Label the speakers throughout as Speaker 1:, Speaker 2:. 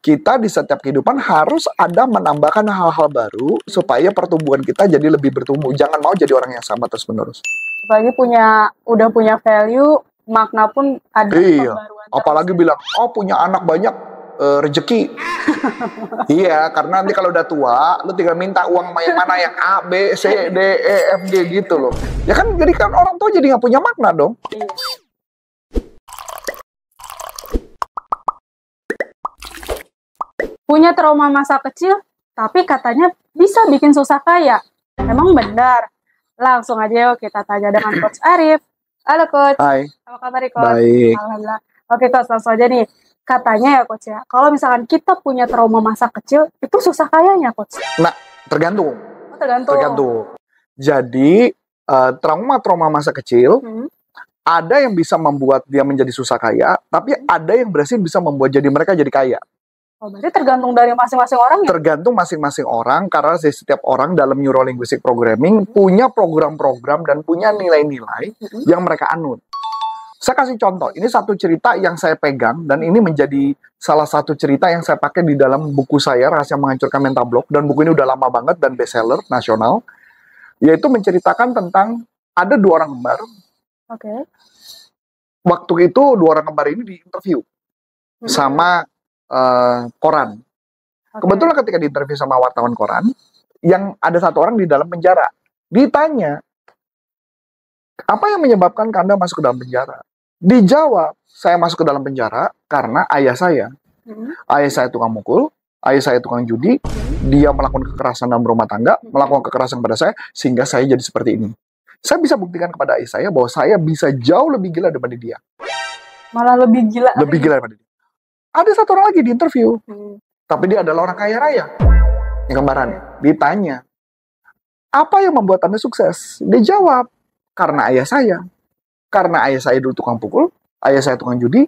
Speaker 1: kita di setiap kehidupan harus ada menambahkan hal-hal baru supaya pertumbuhan kita jadi lebih bertumbuh. Jangan mau jadi orang yang sama terus-menerus.
Speaker 2: Apalagi udah punya value, makna pun ada pembaruan.
Speaker 1: Apalagi bilang, punya anak banyak, rezeki. Iya, karena nanti kalau udah tua, lu tinggal minta uang yang mana, yang A, B, C, D, E, F, G gitu loh. Ya kan, jadi kan orang tua jadi nggak punya makna dong.
Speaker 2: Iya. Punya trauma masa kecil, tapi katanya bisa bikin susah kaya. Emang benar? Langsung aja yuk kita tanya dengan Coach Arif. Halo Coach.
Speaker 1: Hai.
Speaker 2: Apa kabar Coach?
Speaker 1: Baik.
Speaker 2: Alhamdulillah. Oke Coach, langsung aja nih. Katanya ya Coach ya, kalau misalkan kita punya trauma masa kecil, itu susah kayanya Coach?
Speaker 1: Nah, tergantung.
Speaker 2: Tergantung.
Speaker 1: Jadi, trauma-trauma masa kecil, ada yang bisa membuat dia menjadi susah kaya, tapi ada yang berhasil bisa membuat mereka jadi kaya.
Speaker 2: Oh, berarti tergantung dari masing-masing orang ya?
Speaker 1: Tergantung masing-masing orang, karena setiap orang dalam Neuro-Linguistic Programming punya program-program dan punya nilai-nilai yang mereka anut. Saya kasih contoh, ini satu cerita yang saya pegang, dan ini menjadi salah satu cerita yang saya pakai di dalam buku saya, Rahasia Menghancurkan Mental Block, dan buku ini udah lama banget dan bestseller nasional, yaitu menceritakan tentang ada dua orang kembar.
Speaker 2: Oke.
Speaker 1: Waktu itu dua orang kembar ini diinterview sama koran. Kebetulan ketika diinterview sama wartawan koran, yang ada satu orang di dalam penjara. Ditanya, apa yang menyebabkan Anda masuk ke dalam penjara? Dijawab, saya masuk ke dalam penjara karena ayah saya. Ayah saya tukang mukul, ayah saya tukang judi, dia melakukan kekerasan dalam rumah tangga, melakukan kekerasan pada saya, sehingga saya jadi seperti ini. Saya bisa buktikan kepada ayah saya bahwa saya bisa jauh lebih gila daripada dia.
Speaker 2: Malah lebih gila.
Speaker 1: Lebih gila daripada dia. Ada satu orang lagi di interview, tapi dia adalah orang kaya raya. Yang kembarannya ditanya, apa yang membuat Anda sukses? Dia jawab, karena ayah saya. Karena ayah saya dulu tukang pukul, ayah saya tukang judi,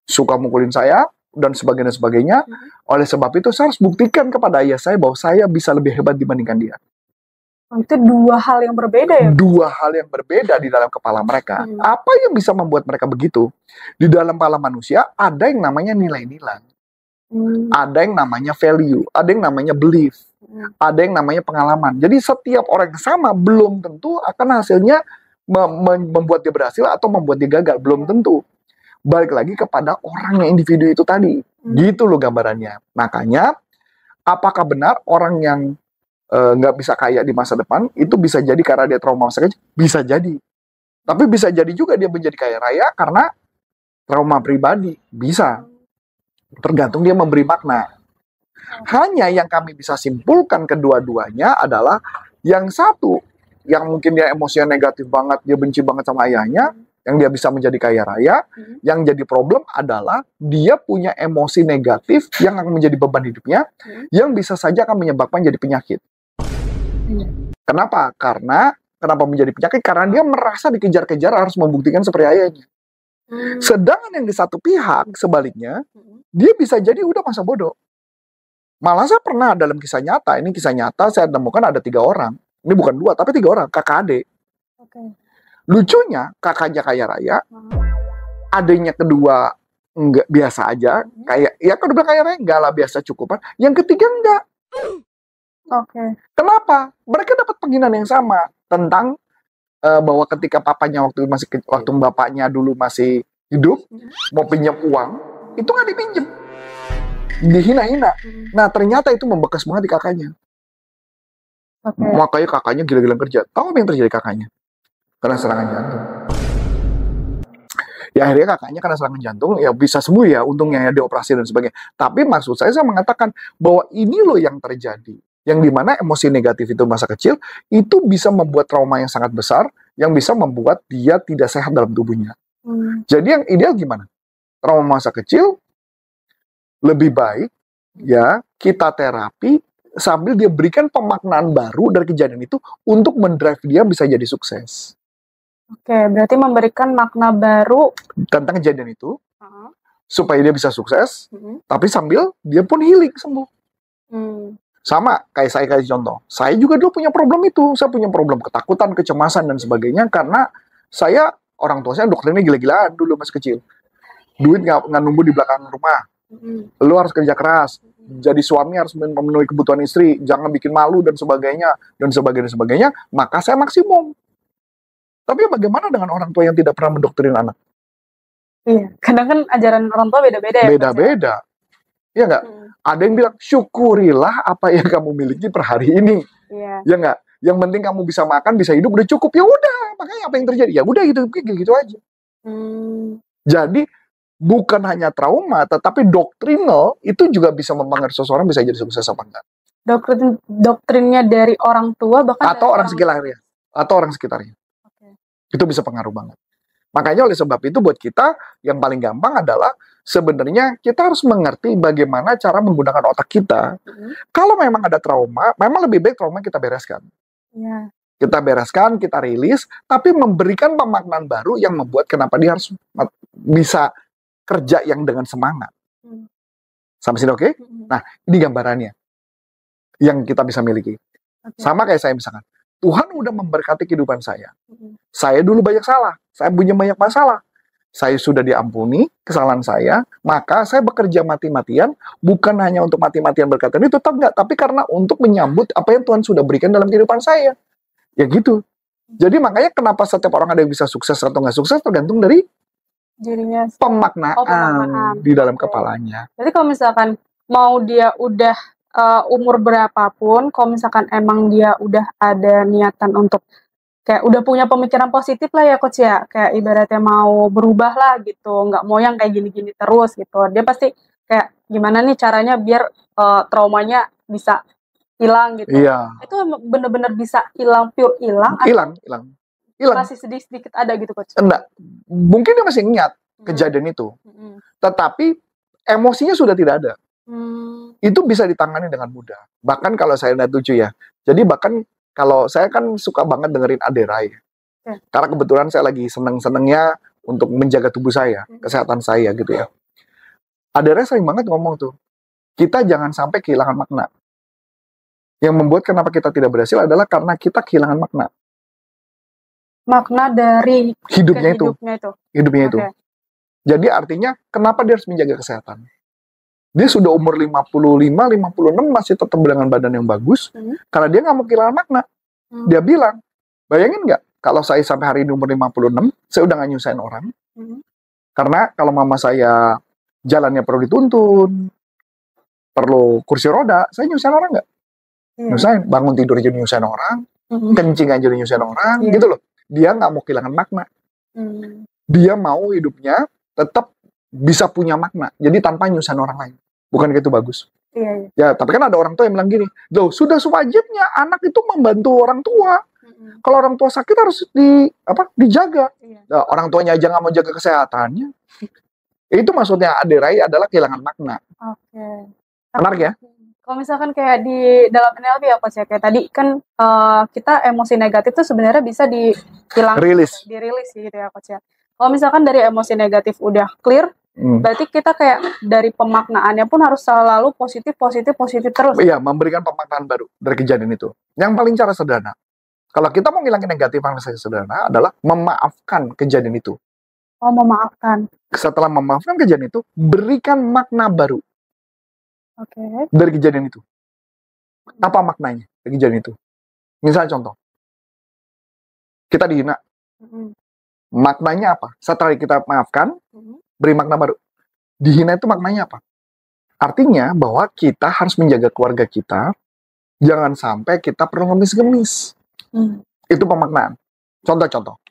Speaker 1: suka mukulin saya, dan sebagainya. Oleh sebab itu, saya harus buktikan kepada ayah saya bahwa saya bisa lebih hebat dibandingkan dia.
Speaker 2: Itu dua hal yang berbeda ya?
Speaker 1: Dua hal yang berbeda di dalam kepala mereka. Apa yang bisa membuat mereka begitu? Di dalam kepala manusia ada yang namanya nilai-nilai. Ada yang namanya value, ada yang namanya belief, ada yang namanya pengalaman. Jadi setiap orang yang sama belum tentu akan hasilnya membuat dia berhasil atau membuat dia gagal. Belum tentu. Balik lagi kepada orang yang individu itu tadi. Gitu loh gambarannya. Makanya, apakah benar orang yang nggak bisa kaya di masa depan, itu bisa jadi karena dia trauma masa kecil? Bisa jadi. Tapi bisa jadi juga dia menjadi kaya raya karena trauma pribadi. Bisa. Tergantung dia memberi makna. Hanya yang kami bisa simpulkan kedua-duanya adalah yang satu, yang mungkin dia emosinya negatif banget, dia benci banget sama ayahnya, yang dia bisa menjadi kaya raya, yang jadi problem adalah dia punya emosi negatif yang akan menjadi beban hidupnya, yang bisa saja akan menyebabkan jadi penyakit. Kenapa? Kenapa menjadi penyakit? Karena dia merasa dikejar-kejar harus membuktikan seperti ayahnya. Sedangkan yang di satu pihak, sebaliknya, dia bisa jadi udah masa bodoh. Malah saya pernah dalam kisah nyata, ini kisah nyata, saya temukan ada 3 orang. Ini bukan 2, tapi 3 orang, kakak adik. Lucunya, kakaknya kaya raya, adiknya kedua enggak biasa aja, kayak ya kedua kaya raya enggak lah, biasa cukupan. Yang ketiga enggak. Kenapa? Mereka dapat penginginan yang sama tentang bahwa ketika papanya waktu bapaknya dulu masih hidup, mau pinjam uang, itu nggak dipinjam, dihina-hina. Nah ternyata itu membekas banget di kakaknya. Makanya kakaknya gila-gilaan kerja. Tahu apa yang terjadi kakaknya? Kena serangan jantung. Ya akhirnya kakaknya kena serangan jantung, ya bisa sembuh ya, untungnya ya dioperasi dan sebagainya. Tapi maksud saya mengatakan bahwa ini loh yang terjadi. Yang dimana emosi negatif itu masa kecil, itu bisa membuat trauma yang sangat besar, yang bisa membuat dia tidak sehat dalam tubuhnya. Jadi yang ideal gimana? Trauma masa kecil, lebih baik ya kita terapi, sambil dia berikan pemaknaan baru dari kejadian itu, untuk mendrive dia bisa jadi sukses.
Speaker 2: Berarti memberikan makna baru
Speaker 1: tentang kejadian itu, supaya dia bisa sukses, tapi sambil dia pun healing, sembuh. Sama kayak saya kasih contoh, saya juga dulu punya problem itu, saya punya problem ketakutan, kecemasan dan sebagainya, karena orang tua saya dokternya gila-gilaan dulu masih kecil, duit nggak nunggu di belakang rumah, Lu harus kerja keras. Jadi suami harus memenuhi kebutuhan istri, jangan bikin malu dan sebagainya, dan sebagainya. Maka saya maksimum. Tapi bagaimana dengan orang tua yang tidak pernah mendoktrin anak?
Speaker 2: Iya, kadang kan ajaran orang tua beda-beda ya.
Speaker 1: Beda-beda. Iya nggak? Ada yang bilang, syukurilah apa yang kamu miliki per hari ini.
Speaker 2: Iya.
Speaker 1: Ya nggak? Yang penting kamu bisa makan, bisa hidup, udah cukup. Ya udah, makanya apa yang terjadi? Ya udah gitu aja. Jadi, bukan hanya trauma, tetapi doktrinal itu juga bisa mempengaruhi seseorang bisa jadi sukses apa enggak.
Speaker 2: Doktrinnya dari orang tua bahkan
Speaker 1: atau orang sekitarnya. Okay. Itu bisa pengaruh banget. Makanya oleh sebab itu buat kita yang paling gampang adalah sebenarnya kita harus mengerti bagaimana cara menggunakan otak kita. Kalau memang ada trauma, memang lebih baik trauma kita bereskan. Yeah. Kita bereskan, kita rilis, tapi memberikan pemaknaan baru yang membuat kenapa dia harus bisa kerja yang dengan semangat. Sampai sini oke? Nah, ini gambarannya yang kita bisa miliki. Sama kayak saya misalkan, Tuhan udah memberkati kehidupan saya. Saya dulu banyak salah, saya punya banyak masalah. Saya sudah diampuni kesalahan saya, maka saya bekerja mati-matian, bukan hanya untuk mati-matian berkata ini, tetap enggak, tapi karena untuk menyambut apa yang Tuhan sudah berikan dalam kehidupan saya. Ya gitu. Jadi makanya kenapa setiap orang ada yang bisa sukses atau nggak sukses tergantung dari
Speaker 2: jadinya
Speaker 1: pemaknaan di dalam kepalanya.
Speaker 2: Jadi kalau misalkan mau dia udah umur berapapun, kalau misalkan emang dia udah ada niatan untuk kayak udah punya pemikiran positif lah ya coach ya, kayak ibaratnya mau berubah lah gitu, nggak mau yang kayak gini-gini terus gitu. Dia pasti kayak gimana nih caranya biar traumanya bisa hilang gitu.
Speaker 1: Iya.
Speaker 2: Itu bener-bener bisa hilang, pure hilang.
Speaker 1: Hilang.
Speaker 2: Masih sedikit ada gitu coach.
Speaker 1: Enggak. Mungkin dia masih ingat kejadian itu. Tetapi emosinya sudah tidak ada. Itu bisa ditangani dengan mudah. Bahkan kalau saya setuju ya. Jadi bahkan kalau saya kan suka banget dengerin Aderai. Karena kebetulan saya lagi seneng-senengnya untuk menjaga tubuh saya, kesehatan saya gitu ya. Aderai sering banget ngomong tuh, kita jangan sampai kehilangan makna. Yang membuat kenapa kita tidak berhasil adalah karena kita kehilangan makna.
Speaker 2: Makna dari hidupnya itu.
Speaker 1: Jadi artinya kenapa dia harus menjaga kesehatan? Dia sudah umur 55, 56 masih tetap dengan badan yang bagus karena dia nggak mau kehilangan makna. Dia bilang, bayangin nggak kalau saya sampai hari ini umur 56, saya udah nggak nyusahin orang. Karena kalau mama saya jalannya perlu dituntun, perlu kursi roda, saya nyusahin orang nggak? Nyusahin, bangun tidur aja nyusahin orang, kencing aja nyusahin orang, gitu loh. Dia nggak mau kehilangan makna. Dia mau hidupnya tetap bisa punya makna. Jadi tanpa nyusahin orang lain. Bukan gitu bagus? Ya, tapi kan ada orang tua yang bilang gini, loh sudah sewajibnya anak itu membantu orang tua. Kalau orang tua sakit harus dijaga. Nah, orang tuanya aja nggak mau jaga kesehatannya. Itu maksudnya Aderai adalah kehilangan makna. Menarik ya?
Speaker 2: Kalau misalkan kayak di dalam NLP ya coach ya, kayak tadi kan kita emosi negatif tuh sebenarnya bisa dihilangkan, dirilis gitu ya coach ya. Kalau misalkan dari emosi negatif udah clear, berarti kita kayak dari pemaknaannya pun harus selalu positif terus.
Speaker 1: Iya, memberikan pemaknaan baru dari kejadian itu. Yang paling cara sederhana. Kalau kita mau ngilangin negatif yang sederhana adalah memaafkan kejadian itu.
Speaker 2: Oh, memaafkan.
Speaker 1: Setelah memaafkan kejadian itu, berikan makna baru. Dari kejadian itu. Apa maknanya dari kejadian itu? Misalnya contoh. Kita dihina. Maknanya apa? Setelah kita maafkan, beri makna baru. Dihina itu maknanya apa? Artinya bahwa kita harus menjaga keluarga kita, jangan sampai kita perlu ngemis-ngemis. Itu pemaknaan. Contoh-contoh.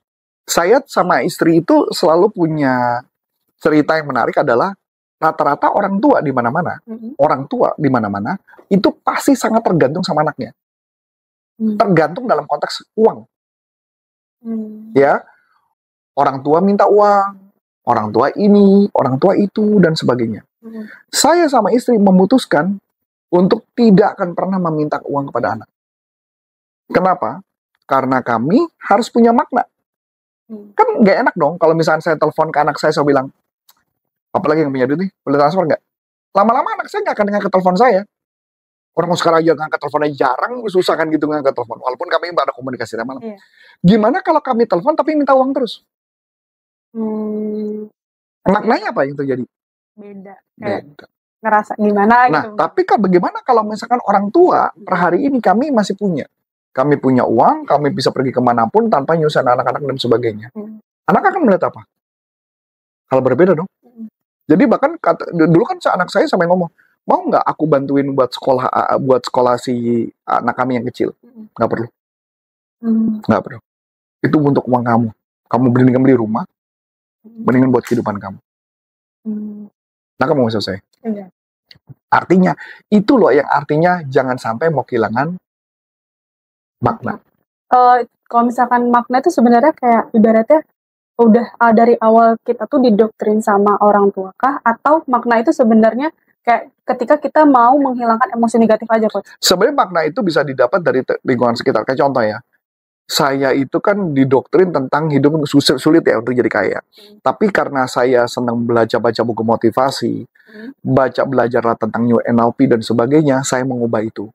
Speaker 1: Saya sama istri itu selalu punya cerita yang menarik adalah rata-rata orang tua di mana-mana, itu pasti sangat tergantung sama anaknya. Tergantung dalam konteks uang. Ya, orang tua minta uang, orang tua ini, orang tua itu, dan sebagainya. Saya sama istri memutuskan untuk tidak akan pernah meminta uang kepada anak. Kenapa? Karena kami harus punya makna. Kan nggak enak dong kalau misalnya saya telepon ke anak saya bilang, apalagi yang punya duit nih, boleh transfer nggak? Lama-lama anak saya nggak akan ngangkat telepon saya. Orang sekarang aja ngangkat teleponnya jarang, susah kan gitu ngangkat telepon. Walaupun kami ada komunikasi malam. Gimana kalau kami telepon tapi minta uang terus? Maknanya apa yang terjadi?
Speaker 2: beda. Kayak
Speaker 1: Beda.
Speaker 2: ngerasa gimana
Speaker 1: Nah,
Speaker 2: gitu.
Speaker 1: tapi bagaimana kalau misalkan orang tua per hari ini kami masih punya. Kami punya uang, kami bisa pergi kemanapun tanpa nyusahin anak-anak dan sebagainya. Anak akan melihat apa? Hal berbeda dong. Jadi bahkan dulu kan anak saya sampai ngomong, mau nggak aku bantuin buat sekolah si anak kami yang kecil? Nggak perlu. Nggak perlu. Itu untuk uang kamu. Kamu mendingan beli rumah, mendingan buat kehidupan kamu. Nah, kamu nggak selesai.
Speaker 2: Iya.
Speaker 1: Artinya, itu loh yang artinya jangan sampai mau kehilangan makna.
Speaker 2: Kalau misalkan makna itu sebenarnya kayak ibaratnya udah dari awal kita tuh didoktrin sama orang tua kah? Atau makna itu sebenarnya kayak ketika kita mau menghilangkan emosi negatif aja, Coach?
Speaker 1: Sebenarnya makna itu bisa didapat dari lingkungan sekitar. Kayak contoh ya, saya itu kan didoktrin tentang hidup sulit ya untuk jadi kaya. Tapi karena saya senang baca buku motivasi, belajar tentang New NLP dan sebagainya, saya mengubah itu.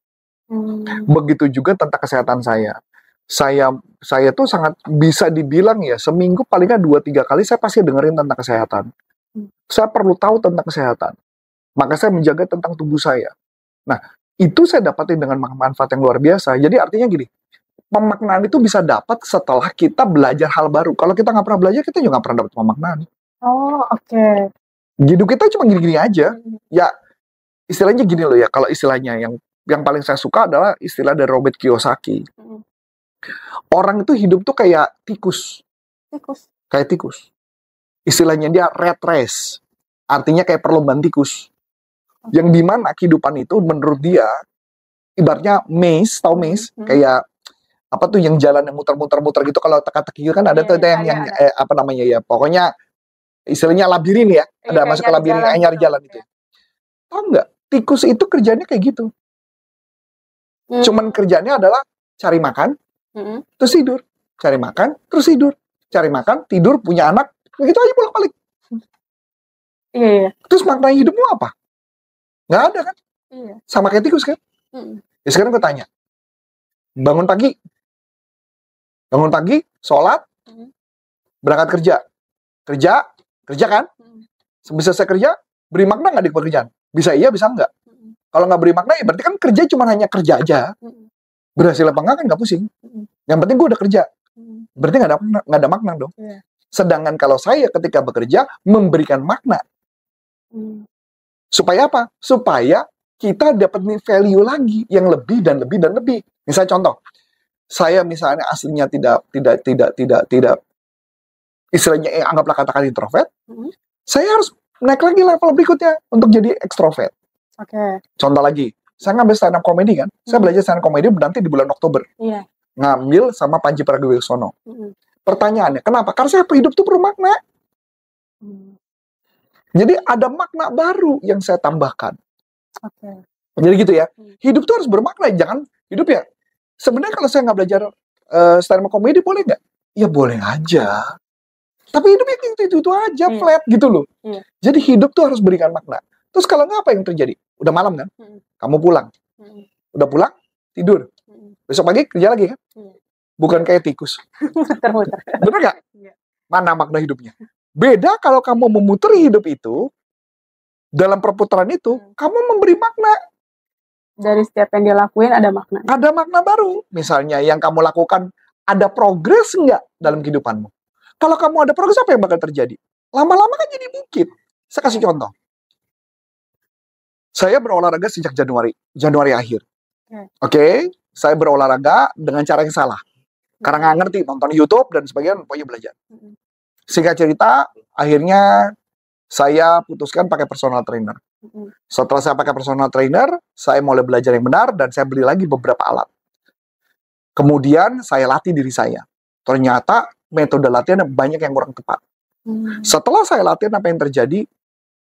Speaker 1: Begitu juga tentang kesehatan saya. Saya tuh sangat bisa dibilang ya, seminggu paling nggak 2-3 kali saya pasti dengerin tentang kesehatan. Saya perlu tahu tentang kesehatan. Maka saya menjaga tentang tubuh saya. Nah, itu saya dapatin dengan manfaat yang luar biasa. Jadi artinya gini, pemaknaan itu bisa dapat setelah kita belajar hal baru. Kalau kita nggak pernah belajar, kita juga nggak pernah dapat pemaknaan.
Speaker 2: Oh, oke.
Speaker 1: Hidup kita cuma gini-gini aja. Ya, istilahnya gini loh ya, kalau istilahnya yang paling saya suka adalah istilah dari Robert Kiyosaki. Orang itu hidup tuh kayak tikus. Kayak tikus. Istilahnya dia rat race. Artinya kayak perlombaan tikus. Yang dimana kehidupan itu menurut dia, ibaratnya maze, tahu maze? Kayak apa tuh yang jalan yang muter-muter gitu, kalau teka-teki kan ada tuh yang apa namanya ya, pokoknya istilahnya labirin ya, ada masuk ke labirin, nyari jalan itu. Tahu nggak? Tikus itu kerjanya kayak gitu. Cuman kerjanya adalah cari makan, terus tidur, cari makan, terus tidur, cari makan, tidur, punya anak, begitu aja bolak-balik.
Speaker 2: Iya.
Speaker 1: Terus makna hidupmu apa? Nggak ada kan?
Speaker 2: Iya.
Speaker 1: Sama kayak tikus kan? Ya sekarang gue tanya, bangun pagi, sholat, berangkat kerja kan? Bisa saya kerja, beri makna nggak di pekerjaan? Bisa iya, bisa enggak. Kalau nggak beri makna, ya berarti kan kerja cuma hanya kerja aja. Berhasil apa enggak kan nggak pusing. Yang penting gue udah kerja. Berarti nggak ada makna dong. Sedangkan kalau saya ketika bekerja, memberikan makna. Supaya apa? Supaya kita dapat value lagi yang lebih dan lebih dan lebih. Misalnya contoh, saya misalnya aslinya tidak istilahnya anggaplah katakan introvert, saya harus naik lagi level berikutnya untuk jadi ekstrovert. Contoh lagi, saya ngambil stand up comedy kan, saya belajar stand up comedy nanti di bulan Oktober. Ngambil sama Panji Pragiwaksono. Pertanyaannya, kenapa? Karena saya hidup tuh perlu makna. Jadi ada makna baru yang saya tambahkan. Jadi gitu ya. Hidup tuh harus bermakna, jangan hidup ya. Sebenarnya kalau saya nggak belajar stand up comedy boleh nggak? Ya boleh aja. Tapi hidupnya itu aja, flat gitu loh. Jadi hidup tuh harus berikan makna. Terus kalau nggak, apa yang terjadi? Udah malam kan? Kamu pulang. Udah pulang, tidur. Besok pagi kerja lagi kan? Bukan kayak tikus. Bener nggak? Mana makna hidupnya? Beda kalau kamu memuteri hidup itu, dalam perputaran itu, kamu memberi makna.
Speaker 2: Dari setiap yang dia lakuin ada makna.
Speaker 1: Ada makna baru. Misalnya yang kamu lakukan, ada progres nggak dalam kehidupanmu? Kalau kamu ada progres, apa yang bakal terjadi? Lama-lama kan jadi bukit. Saya kasih contoh. Saya berolahraga sejak Januari akhir. Oke, saya berolahraga dengan cara yang salah. Karena nggak ngerti, nonton YouTube dan sebagainya, pokoknya belajar. Singkat cerita, akhirnya saya putuskan pakai personal trainer. Setelah saya pakai personal trainer, saya mulai belajar yang benar dan saya beli lagi beberapa alat. Kemudian saya latih diri saya. Ternyata metode latihan banyak yang kurang tepat. Setelah saya latihan, apa yang terjadi?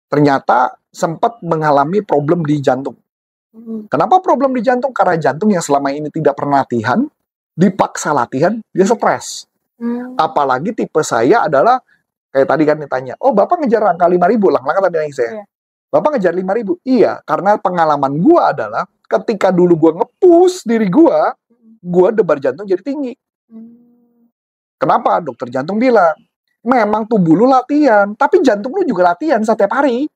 Speaker 1: Ternyata sempat mengalami problem di jantung. Kenapa problem di jantung? Karena jantung yang selama ini tidak pernah latihan, dipaksa latihan, dia stres. Apalagi tipe saya adalah, kayak tadi kan ditanya, oh Bapak ngejar angka 5.000, lang-lang tadi nanya saya. Bapak ngejar 5.000? Iya, karena pengalaman gua adalah, ketika dulu gua nge-push diri gua debar jantung jadi tinggi. Kenapa? Dokter jantung bilang, memang tubuh lu latihan, tapi jantung lu juga latihan setiap hari.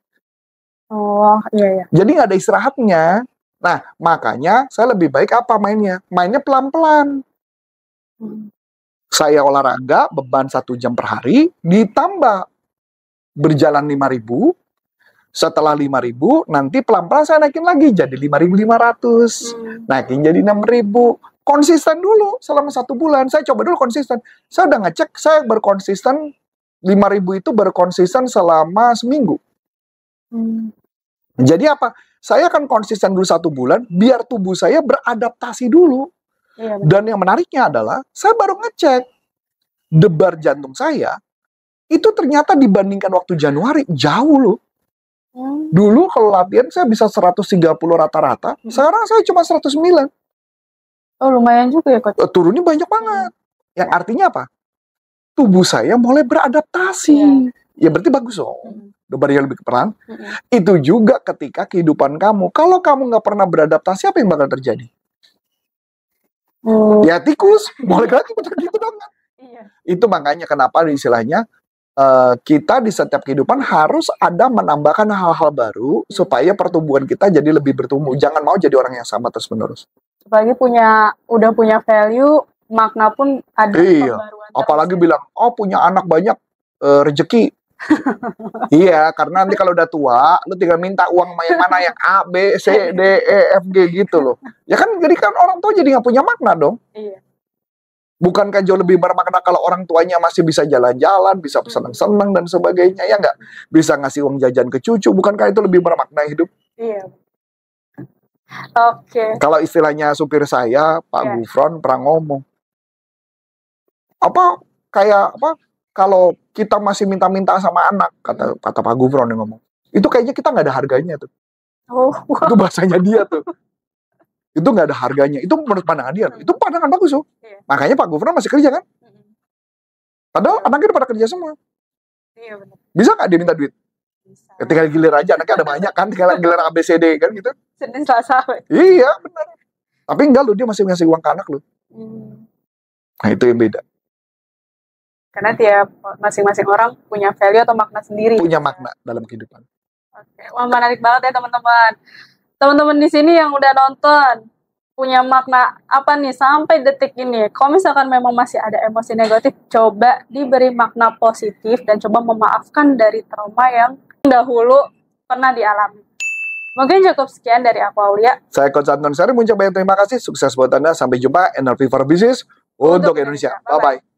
Speaker 2: Oh, iya.
Speaker 1: Jadi nggak ada istirahatnya. Nah, makanya saya lebih baik apa mainnya? Mainnya pelan-pelan. Saya olahraga, beban 1 jam per hari, ditambah berjalan 5.000. Setelah 5.000, nanti pelan-pelan saya naikin lagi jadi 5.500. Naikin jadi 6.000. Konsisten dulu selama 1 bulan. Saya coba dulu konsisten. Saya udah ngecek, saya berkonsisten 5.000 itu berkonsisten selama seminggu. Jadi apa? Saya akan konsisten dulu 1 bulan, biar tubuh saya beradaptasi dulu. Dan yang menariknya adalah, saya baru ngecek debar jantung saya, itu ternyata dibandingkan waktu Januari, jauh loh. Dulu kalau latihan saya bisa 130 rata-rata, sekarang saya cuma 109.
Speaker 2: Oh, lumayan juga ya, Coach.
Speaker 1: Turunnya banyak banget. Yang artinya apa? Tubuh saya mulai beradaptasi. Ya berarti bagus dong. Debarnya lebih pelan. Itu juga ketika kehidupan kamu. Kalau kamu nggak pernah beradaptasi, apa yang bakal terjadi? Ya tikus, balik lagi gitu dong. Itu makanya kenapa istilahnya kita di setiap kehidupan harus ada menambahkan hal-hal baru supaya pertumbuhan kita jadi lebih bertumbuh. Jangan mau jadi orang yang sama terus-menerus.
Speaker 2: Apalagi udah punya value, makna pun ada pembaruan.
Speaker 1: Apalagi bilang, oh punya anak banyak, rezeki. Iya, karena nanti kalau udah tua, lu tinggal minta uang yang mana, yang A, B, C, D, E, F, G gitu loh. Ya kan, jadi kan orang tua jadi nggak punya makna dong.
Speaker 2: Iya.
Speaker 1: Bukankah jauh lebih bermakna kalau orang tuanya masih bisa jalan-jalan, bisa senang-senang dan sebagainya, ya nggak? Bisa ngasih uang jajan ke cucu, bukankah itu lebih bermakna hidup?
Speaker 2: Iya. Oke.
Speaker 1: Kalau istilahnya supir saya, Pak Gufron pernah ngomong, kalau kita masih minta-minta sama anak, kata Pak Gufron yang ngomong, itu kayaknya kita nggak ada harganya tuh.
Speaker 2: Oh.
Speaker 1: Itu bahasanya dia tuh. Itu nggak ada harganya. Itu menurut pandangan dia. Itu pandangan bagus loh. Makanya Pak Gufron masih kerja kan? Padahal anaknya udah pada kerja semua.
Speaker 2: Iya benar.
Speaker 1: Bisa nggak dia minta duit? Bisa. Ya, tinggal gilir aja. Anaknya ada banyak kan. Tinggal gilir ABCD kan gitu.
Speaker 2: Senin Selasa.
Speaker 1: Iya benar. Tapi enggak loh, dia masih ngasih uang ke anak loh. Nah itu yang beda.
Speaker 2: Karena tiap masing-masing orang punya value atau makna sendiri.
Speaker 1: Punya makna dalam kehidupan.
Speaker 2: Oke. Wah, menarik banget ya teman-teman. Teman-teman di sini yang udah nonton, punya makna apa nih sampai detik ini? Kalau misalkan memang masih ada emosi negatif, coba diberi makna positif dan coba memaafkan dari trauma yang dahulu pernah dialami. Mungkin cukup sekian dari aku, Aulia.
Speaker 1: Saya Coach Anton Sari, mengucapkan terima kasih. Sukses buat Anda. Sampai jumpa. NLP for Business untuk Indonesia. Bye-bye.